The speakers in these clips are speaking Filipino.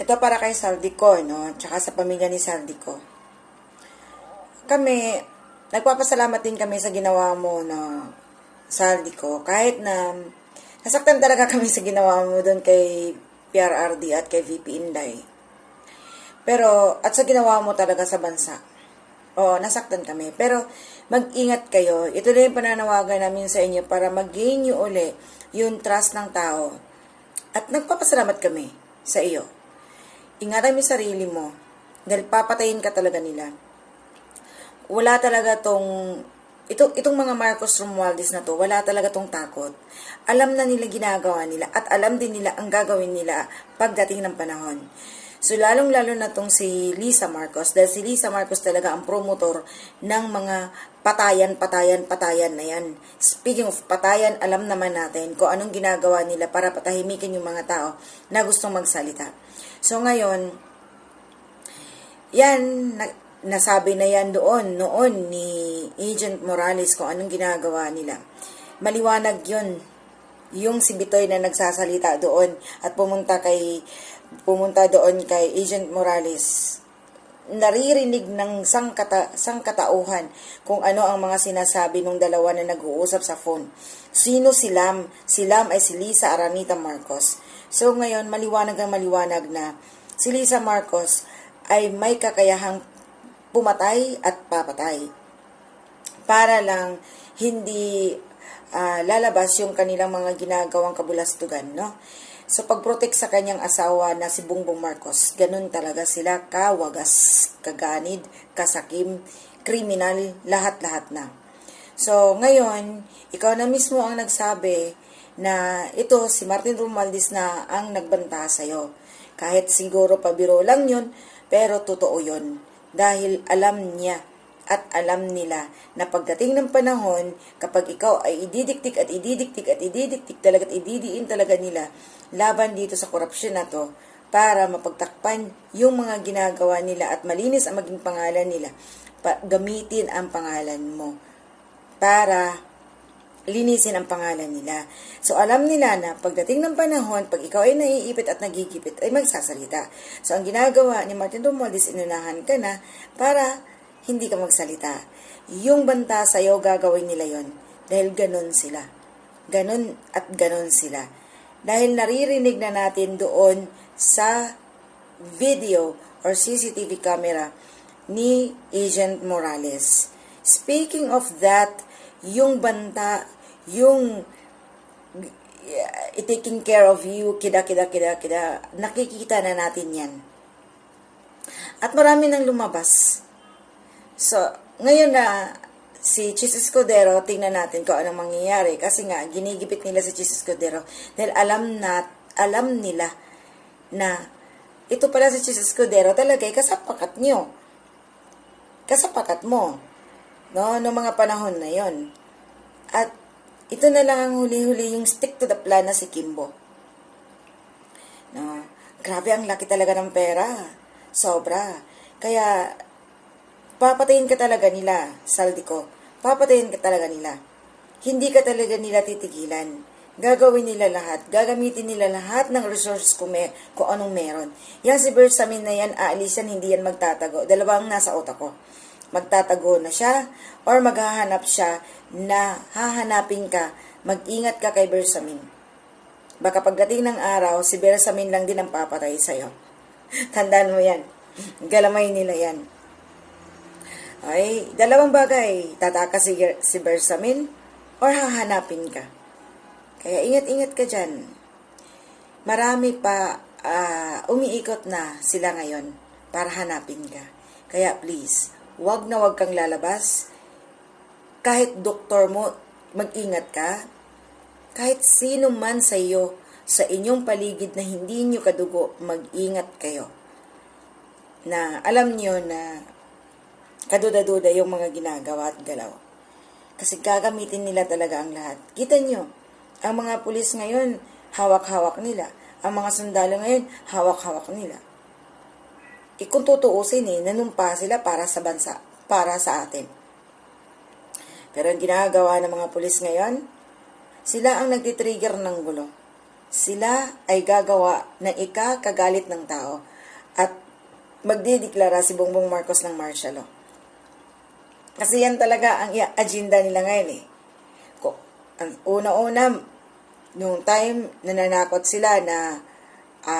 Ito para kay Saldico, no? Tsaka sa pamilya ni Saldico. Kami, nagpapasalamat din kami sa ginawa mo na Saldico. Kahit na nasaktan talaga kami sa ginawa mo doon kay PRRD at kay VP Inday. Pero, at sa ginawa mo talaga sa bansa. Oo, nasaktan kami. Pero, mag-ingat kayo. Ito na yung pananawagan namin sa inyo para mag-gain nyo uli yung trust ng tao. At nagpapasalamat kami sa iyo. Ingatan mo yung sarili mo. Dahil papatayin ka talaga nila. Wala talaga itong mga Marcos Romualdez na to, wala talaga tong takot. Alam na nila ginagawa nila at alam din nila ang gagawin nila pagdating ng panahon. So, lalong-lalo na tong si Lisa Marcos, dahil si Lisa Marcos talaga ang promotor ng mga patayan na yan. Speaking of patayan, alam naman natin kung anong ginagawa nila para patahimikin yung mga tao na gustong magsalita. So, ngayon, yan, nasabi na yan noon ni Agent Morales kung anong ginagawa nila. Maliwanag yun. Yung si Bitoy na nagsasalita doon at pumunta doon kay Agent Morales, naririnig ng sangkatauhan kung ano ang mga sinasabi ng dalawa na nag-uusap sa phone. Sino si Lam? Si Lam ay si Lisa Aranita Marcos. So ngayon, maliwanag na si Lisa Marcos ay may kakayahang pumatay at papatay para lang hindi lalabas yung kanilang mga ginagawang kabulastugan, no? So, pag-protect sa kanyang asawa na si Bongbong Marcos, ganun talaga sila kawagas, kaganid, kasakim, kriminal, lahat-lahat na. So, ngayon, ikaw na mismo ang nagsabi na ito, si Martin Romualdez na ang nagbanta sa'yo. Kahit siguro pabiro lang yun, pero totoo yun. Dahil alam niya at alam nila na pagdating ng panahon, kapag ikaw ay ididiktik talaga at ididiin talaga nila laban dito sa korupsyon na to para mapagtakpan yung mga ginagawa nila at malinis ang maging pangalan nila, gamitin ang pangalan mo para linisin ang pangalan nila. So, alam nila na pagdating ng panahon, pag ikaw ay naiipit at nagigipit, ay magsasalita. So, ang ginagawa ni Martin Romualdez, inunahan ka na para hindi ka magsalita. Yung banta sa'yo, gagawin nila yon. Dahil ganun sila. Ganun at ganun sila. Dahil naririnig na natin doon sa video or CCTV camera ni Agent Morales. Speaking of that, yung banta, yung taking care of you, kida, nakikita na natin yan. At marami nang lumabas. So, ngayon na si Chis Escudero, tingnan natin kung anong mangyayari. Kasi nga, ginigipit nila si Chis Escudero dahil alam nila na ito pala si Chis Escudero talaga ay kasapakat nyo. Kasapakat mo. No? Noong mga panahon na yon. At ito na lang ang huli-huli yung stick to the plan na si Kimbo. No? Grabe, ang laki talaga ng pera. Sobra. Kaya, papatayin ka talaga nila, Saldico. Papatayin ka talaga nila. Hindi ka talaga nila titigilan. Gagawin nila lahat. Gagamitin nila lahat ng resources kung anong meron. Yan si Bersamin na yan, aalis yan, hindi yan magtatago. Dalawang nasa utak ko. Magtatago na siya or maghahanap siya na hahanapin ka. Mag-ingat ka kay Bersamin. Baka pagdating ng araw, si Bersamin lang din ang papatay sa'yo. Tandaan mo yan. Galamay nila yan. Ay, dalawang bagay. Tataka si Bersamin or hahanapin ka. Kaya ingat-ingat ka dyan. Marami pa umiikot na sila ngayon para hanapin ka. Kaya please, wag na wag kang lalabas. Kahit doktor mo, mag-ingat ka. Kahit sino man sa iyo, sa inyong paligid na hindi nyo kadugo, mag-ingat kayo. Na alam nyo na kaduda-duda yung mga ginagawa at galaw. Kasi gagamitin nila talaga ang lahat. Kita nyo, ang mga pulis ngayon, hawak-hawak nila. Ang mga sundalo ngayon, hawak-hawak nila. Kung tutuusin nanumpa sila para sa bansa, para sa atin. Pero ang ginagawa ng mga pulis ngayon, sila ang nagtitrigger ng gulo. sila ay gagawa ng ikakagalit ng tao at magdideklara si Bongbong Marcos ng martial law. Kasi yan talaga ang agenda nila ngayon eh. Ang una-una, nung time nananakot sila na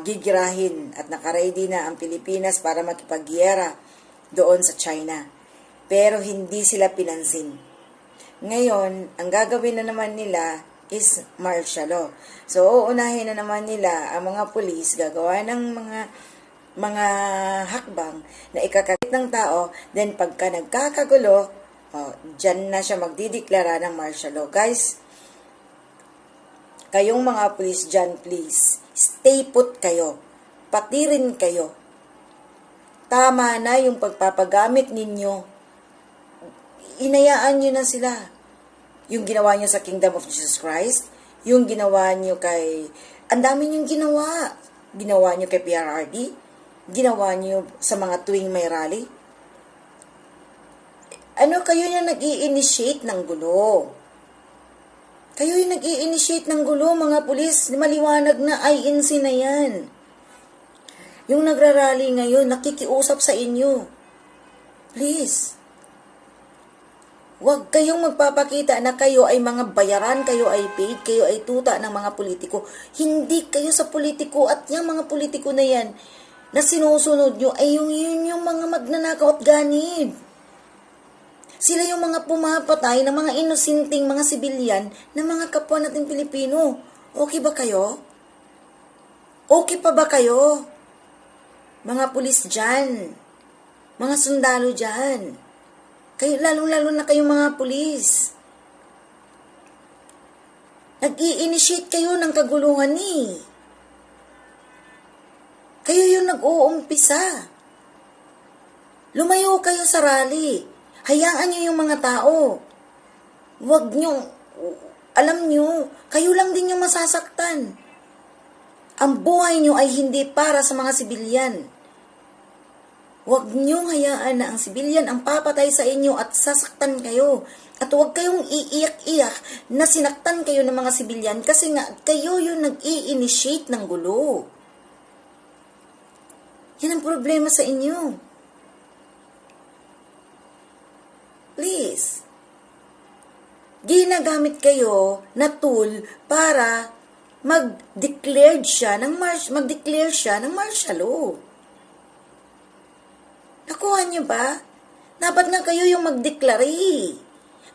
gigirahin at nakaready na ang Pilipinas para makipaggiyera doon sa China. Pero hindi sila pinansin. Ngayon, ang gagawin na naman nila is martial law. So, uunahin na naman nila ang mga pulis, gagawa ng mga hakbang na ikakagit ng tao, then pagka nagkakagulo, dyan na siya magdideklara ng martial law. Guys, kayong mga pulis dyan, please, stay put kayo. Pati rin kayo. Tama na yung pagpapagamit ninyo. Inayaan nyo na sila. Yung ginawa nyo sa Kingdom of Jesus Christ, yung ginawa nyo kay... Ang dami nyong ginawa. Ginawa nyo kay PRRD, ginawa nyo sa mga tuwing may rally. Kayo yung nag-i-initiate ng gulo. Kayo yung nag-i-initiate ng gulo, mga pulis. Maliwanag na INC na yan. Yung nagrarally ngayon, nakikiusap sa inyo. Please. Huwag kayong magpapakita na kayo ay mga bayaran, kayo ay paid, kayo ay tuta ng mga politiko. Hindi kayo sa politiko at yung mga politiko na yan na sinusunod nyo ay yung mga magnanakaw at ganid. Sila yung mga pumapatay ng mga inosinteng mga sibilyan na mga kapwa nating Pilipino. Okay ba kayo? Okay pa ba kayo? Mga pulis dyan. Mga sundalo dyan. Kayo, lalong-lalo na kayong mga pulis. Nag-i-initiate kayo ng kaguluhan eh. Kayo yung nag-uumpisa. Lumayo kayo sa rally. Hayaan nyo yung mga tao. Huwag nyo, alam nyo, kayo lang din yung masasaktan. Ang buhay nyo ay hindi para sa mga sibilyan. Huwag niyong hayaan na ang sibilyan ang papatay sa inyo at sasaktan kayo. At huwag kayong iiyak-iyak na sinaktan kayo ng mga sibilyan kasi nga kayo yung nag-i-initiate ng gulo. Yan ang problema sa inyo. Please. Ginagamit kayo na tool para mag-declare siya ng martial law. Nakuha niyo ba? Dapat nga kayo yung magdeklare.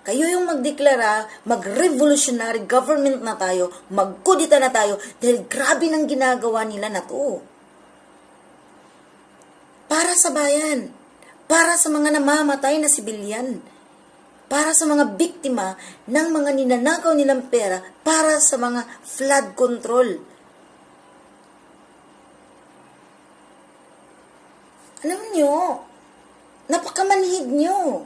Kayo yung magdeklara, mag-revolutionary government na tayo, magkudita na tayo, dahil grabe nang ginagawa nila na to. Para sa bayan, para sa mga namamatay na sibilyan, para sa mga biktima ng mga ninanakaw nilang pera, para sa mga flood control. Alam nyo, napakamanhid nyo.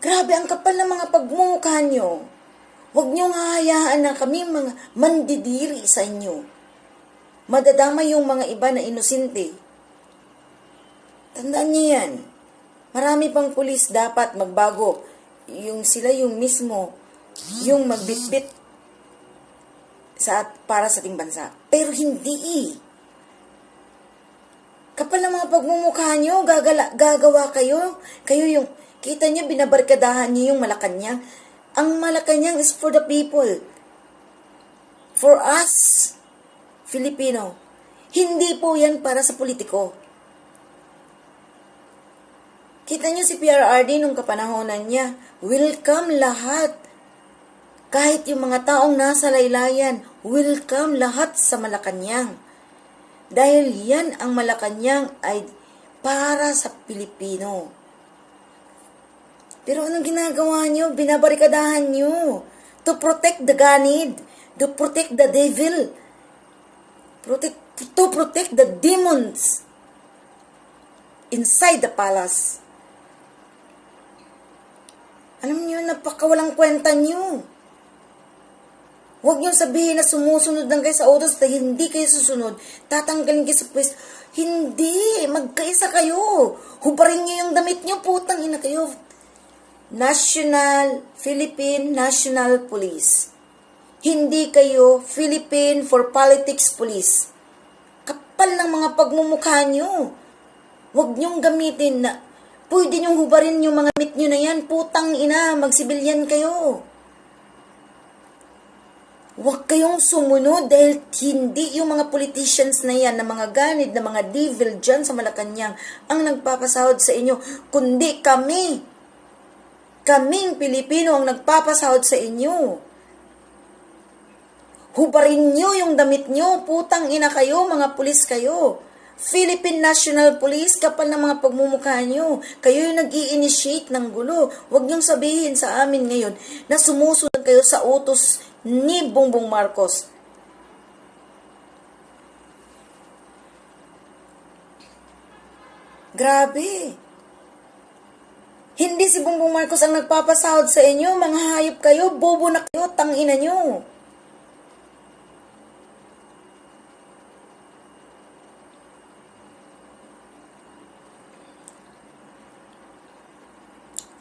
Grabe ang kapal ng mga pagmumukha nyo. Huwag nyo hahayaan na kami mga mandidiri sa inyo. Madadama yung mga iba na inosente. Tandaan niyo yan. Marami pang pulis dapat magbago. Yung sila yung mismo, yung magbitbit para sa ating bansa. Pero hindi. Kapal ng mga pagmumukha nyo, gagawa kayo. Kayo yung, kita nyo, binabarkadahan nyo yung Malacanang. Ang Malacanang is for the people. For us, Filipino. Hindi po yan para sa politiko. Kita nyo si PRRD nung kapanahonan niya. Welcome lahat. Kahit yung mga taong nasa laylayan, welcome lahat sa Malacanang. Dahil yan ang Malacanang ay para sa Pilipino. Pero anong ginagawa nyo? Binabarikadahan nyo. To protect the ganid. To protect the devil. To protect the demons inside the palace. Alam nyo, napakawalang kwenta nyo. Huwag nyo sabihin na sumusunod lang kayo sa utos na hindi kayo susunod. Tatanggalin kayo sa pwesto. Hindi. Magkaisa kayo. Hubarin nyo yung damit nyo. Putang ina kayo. Philippine National Police. Hindi kayo Philippine for Politics Police. Kapal ng mga pagmumukha nyo. Huwag nyong gamitin na pwede nyong hubarin yung mga mit nyo na yan. Putang ina, magsibilyan kayo. Huwag kayong sumunod dahil hindi yung mga politicians na yan, na mga ganid, na mga devil dyan sa Malacanang ang nagpapasahod sa inyo, kundi kami. Kaming Pilipino ang nagpapasahod sa inyo. Hubarin nyo yung damit nyo, putang ina kayo, mga pulis kayo. Philippine National Police, kapal ng mga pagmumukha nyo. Kayo yung nag-i-initiate ng gulo. Huwag nyong sabihin sa amin ngayon na sumusunod kayo sa utos ni Bongbong Marcos. Grabe. Hindi si Bongbong Marcos ang nagpapasahod sa inyo. Mga hayop kayo, bobo na kayo, tangina nyo.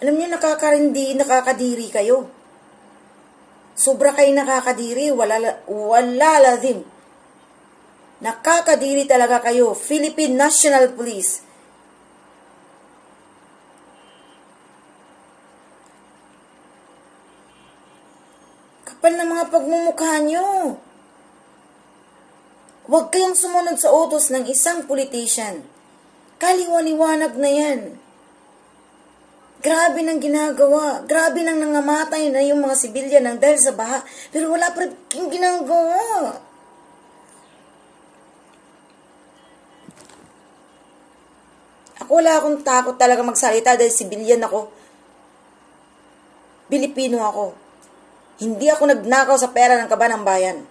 Alam niyo, nakakadiri kayo. Sobra kayo nakakadiri, wala lazim. Nakakadiri talaga kayo, Philippine National Police. Kapal ng mga pagmumukha nyo. Huwag kayong sumunod sa utos ng isang politician. Kaliwaliwanag na yan. Grabe nang ginagawa. Grabe nang nangamatay na yung mga sibilyan ng dahil sa baha. Pero wala pa rin yung ginagawa. Ako wala akong takot talaga magsalita dahil sibilyan ako. Pilipino ako. Hindi ako nagnakaw sa pera ng kaban ng bayan.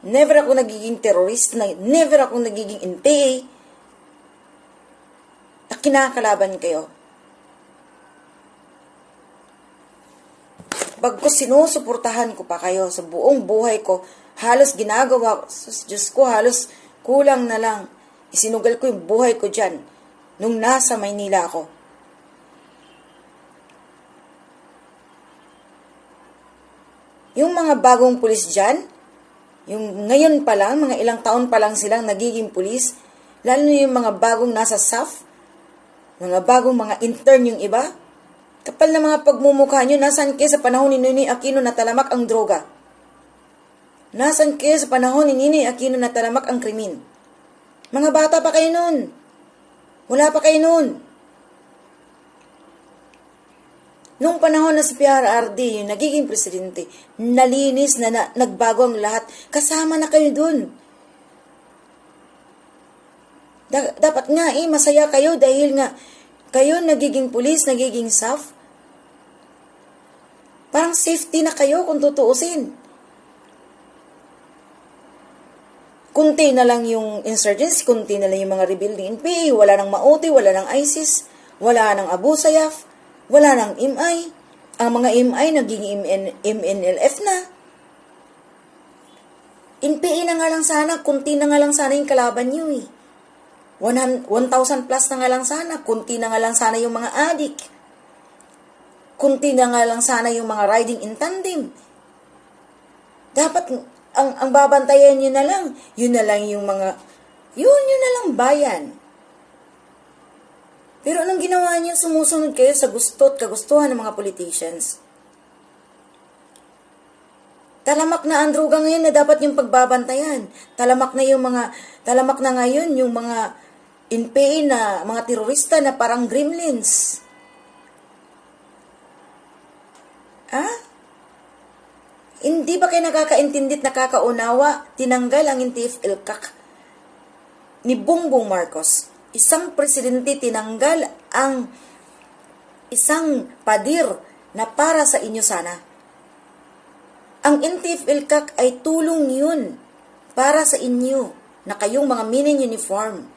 Never ako nagiging terrorist. Never ako nagiging NPA. Na kinakalaban kayo. Bagkus sinusuportahan ko pa kayo sa buong buhay ko, halos ginagawa ko, Diyos ko, halos kulang na lang. Isinugal ko yung buhay ko dyan nung nasa Maynila ako. Yung mga bagong pulis dyan, yung ngayon pa lang, mga ilang taon pa lang silang nagiging pulis, lalo na yung mga bagong nasa SAF, mga bagong mga intern yung iba, kapal na mga pagmumukha nyo, nasan kayo sa panahon ni Ninoy Aquino na talamak ang droga? Nasan kayo sa panahon ni Ninoy Aquino na talamak ang krimen? Mga bata pa kayo nun. Wala pa kayo nun. Nung panahon na si PRRD, yung nagiging presidente, nalinis na nagbago ang lahat, kasama na kayo dun. Dapat nga masaya kayo dahil nga kayo nagiging pulis, nagiging SAF. Parang safety na kayo kung tutuusin. Kunti na lang yung insurgents, kunti na lang yung mga rebuilding NPA, wala nang Mauti, wala nang ISIS, wala nang Abu Sayyaf, wala nang MI. Ang mga MI naging MNLF na. NPA na nga lang sana, kunti na nga lang sana yung kalaban nyo eh. 1,000 plus na nga lang sana, kunti na nga lang sana yung mga adik. Kunti na nga lang sana yung mga riding in tandem. Dapat, ang babantayan nyo na lang yung mga, yun na lang bayan. Pero anong ginawa niyo? Sumusunod kayo sa gusto at kagustuhan ng mga politicians. Talamak na ang droga ngayon na dapat yung pagbabantayan. Talamak na ngayon yung mga NPA na mga terorista na parang gremlins. Hindi ba kayo nakakaintindi at nakakaunawa? Tinanggal ang NTF-ELCAC ni Bongbong Marcos. Isang presidente tinanggal ang isang padir na para sa inyo sana. Ang NTF-ELCAC ay tulong yun para sa inyo na kayong mga minin uniform.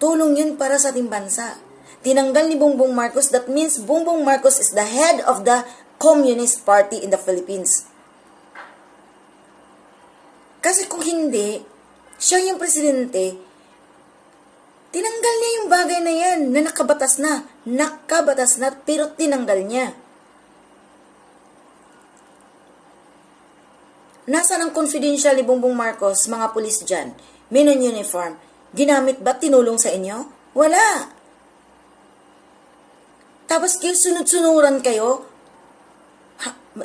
Tulong yun para sa ating bansa. Tinanggal ni Bongbong Marcos, that means Bongbong Marcos is the head of the Communist Party in the Philippines. Kasi kung hindi, siya yung presidente, Tinanggal niya yung bagay na yan na nakabatas na. Nakabatas na, pero tinanggal niya. Nasaan ang confidential ni Bongbong Marcos, mga pulis dyan? Men in uniform. Ginamit ba? Tinulong sa inyo? Wala. Tapos kayo sunod-sunuran kayo?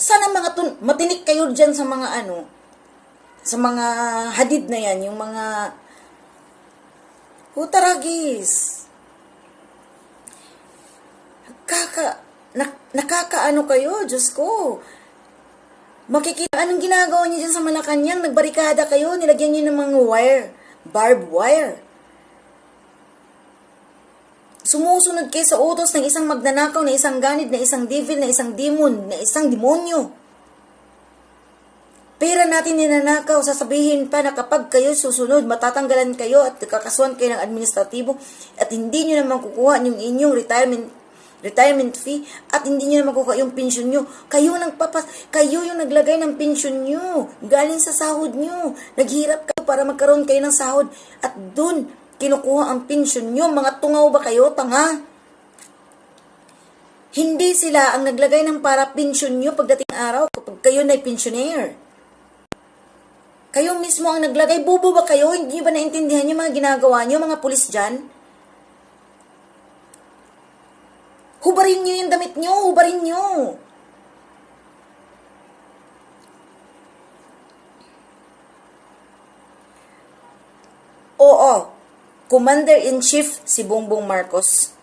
Sana mga matinik kayo dyan sa mga sa mga hadid na yan, yung mga hutaragis. Nakakaano kayo, Diyos ko. Makikita, anong ginagawa niyo dyan sa Malacanang? Nagbarikada kayo, nilagyan niyo ng mga wire, barbed wire. Sumusunod kayo sa utos ng isang magnanakaw, na isang ganid, na isang devil, na isang demon, na isang demonyo. Pera natin ninanakaw, sasabihin pa na kapag kayo susunod, matatanggalan kayo at kakasuhan kayo ng administratibo at hindi nyo naman kukuha yung inyong retirement fee at hindi nyo naman kukuha yung pensyon nyo. Kayo yung naglagay ng pensyon nyo, galing sa sahod nyo. Naghirap kayo para magkaroon kayo ng sahod at dun kinukuha ang pensyon nyo. Mga tungaw ba kayo? Tanga? Hindi sila ang naglagay ng para pensyon nyo pagdating araw kapag kayo na pensioner. Kayo mismo ang naglagay. Bubo ba kayo? Hindi nyo ba naintindihan yung mga ginagawa nyo, mga pulis dyan? Hubarin nyo yung damit nyo. Hubarin nyo. Oo, Commander-in-Chief si Bongbong Marcos.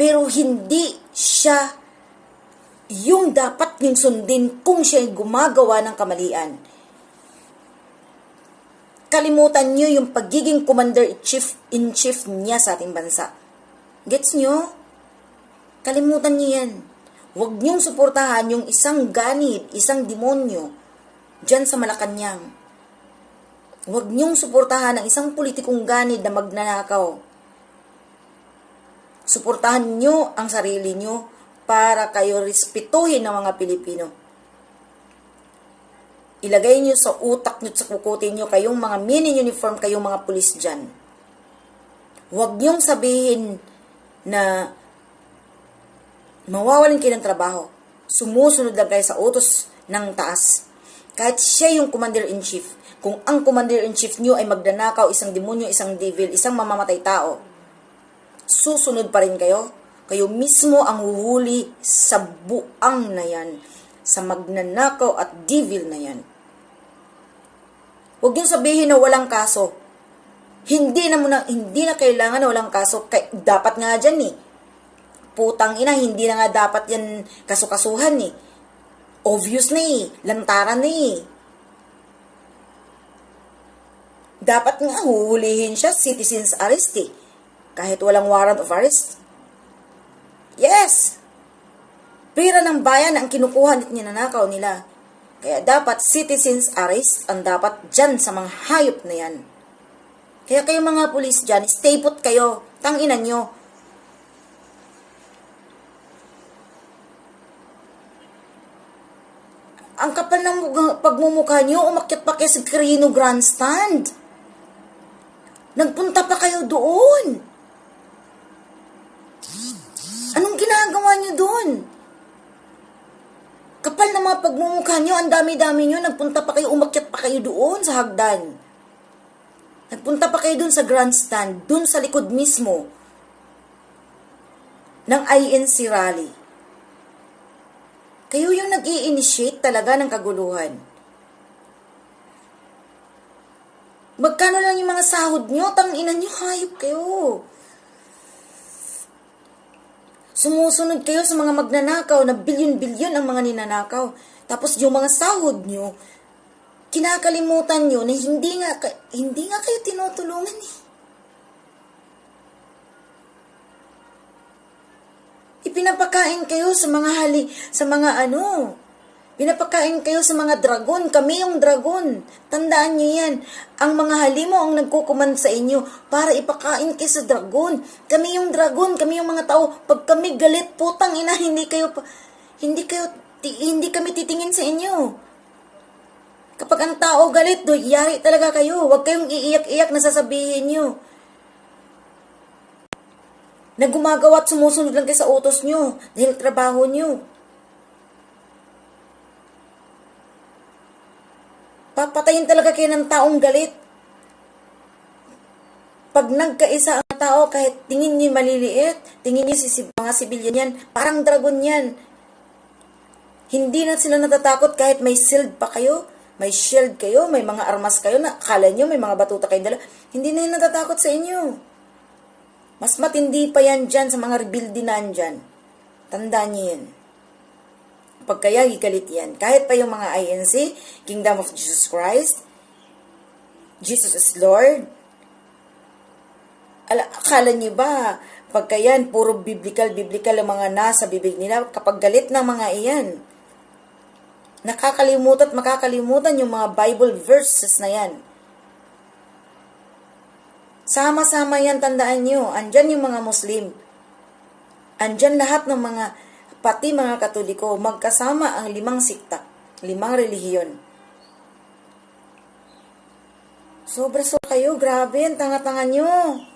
Pero hindi siya yung dapat yung sundin kung siya gumagawa ng kamalian. Kalimutan nyo yung pagiging Commander-in-Chief niya sa ating bansa. Gets nyo? Kalimutan nyo yan. Huwag nyong suportahan yung isang ganid, isang demonyo dyan sa Malacanang. Huwag nyong suportahan ang isang politikong ganid na magnanakaw. Suportahan nyo ang sarili nyo para kayo respetuhin ng mga Pilipino. Ilagay nyo sa utak nyo at sa kukutin nyo kayong mga men in uniform, kayong mga pulis dyan. Huwag nyong sabihin na mawawalan kayo ng trabaho. Sumusunod lang kayo sa utos ng taas. Kahit siya yung Commander-in-Chief. Kung ang Commander-in-Chief nyo ay magnanakaw, isang demonyo, isang devil, isang mamamatay tao, susunod pa rin kayo. Kayo mismo ang huhuli sa buang na yan, sa magnanakaw at devil na yan. Huwag nyo sabihin na walang kaso. Hindi na kailangan na walang kaso. Dapat nga dyan eh. Putang ina, hindi na nga dapat yan kasukasuhan eh. Obvious na eh. Lantaran na eh. Dapat nga huhulihin siya, citizen's arrest eh. Kahit walang warrant of arrest. Yes! Pera ng bayan ang kinukuha at ninanakaw nila. Kaya dapat citizen's arrest ang dapat dyan sa mga hayop na yan. Kaya kayo mga pulis dyan, stay put kayo. Tanginan nyo. Ang kapal ng pagmumukha nyo, umakyat pa kayo sa Quirino Grandstand. Nagpunta pa kayo doon. Anong ginagawa nyo doon? Kapal na mga pagmumukha nyo, ang dami-dami nyo, nagpunta pa kayo, umakyat pa kayo doon sa hagdan. Nagpunta pa kayo doon sa grandstand, doon sa likod mismo ng INC rally. Kayo yung nag-i-initiate talaga ng kaguluhan. Magkano lang yung mga sahod nyo? Tanginan nyo, hayop kayo. Sumusunod kayo sa mga magnanakaw na bilyon-bilyon ang mga ninanakaw. Tapos yung mga sahod nyo, kinakalimutan nyo na hindi nga kayo tinutulungan eh. Ipinapakain kayo sa mga pinapakain kayo sa mga dragon. Kami yung dragon. Tandaan nyo yan. Ang mga halimo ang nagkukuman sa inyo para ipakain kayo sa dragon. Kami yung dragon. Kami yung mga tao. Pag kami galit, putang ina, hindi kami titingin sa inyo. Kapag ang tao galit, yari talaga kayo. Huwag kayong iiyak-iyak na sasabihin nyo. na gumagawa at sumusunod lang kayo sa utos nyo dahil trabaho nyo. Papatayin talaga kayo ng taong galit. Pag nagkaisa ang tao, kahit tingin nyo maliliit, tingin nyo mga sibilyan yan, parang dragon yan. Hindi na sila natatakot kahit may shield pa kayo, may shield kayo, may mga armas kayo, na akala nyo may mga batuta kayong dala. Hindi na yun natatakot sa inyo. Mas matindi pa yan dyan sa mga rebuildi na dyan. Tandaan nyo yan. Pag kaya gigalit yan, kahit pa yung mga INC, Kingdom of Jesus Christ, Jesus is Lord, akala niyo ba, pagka yan, puro biblical ang mga nasa bibig nila, kapag galit ng mga iyan, nakakalimutan at makakalimutan yung mga Bible verses na yan. Sama-sama yan, tandaan nyo, andyan yung mga Muslim, andyan lahat ng mga, pati mga Katoliko, magkasama ang 5 sikta, 5 relihiyon. Sobra kayo, grabe, ang tanga-tanga nyo.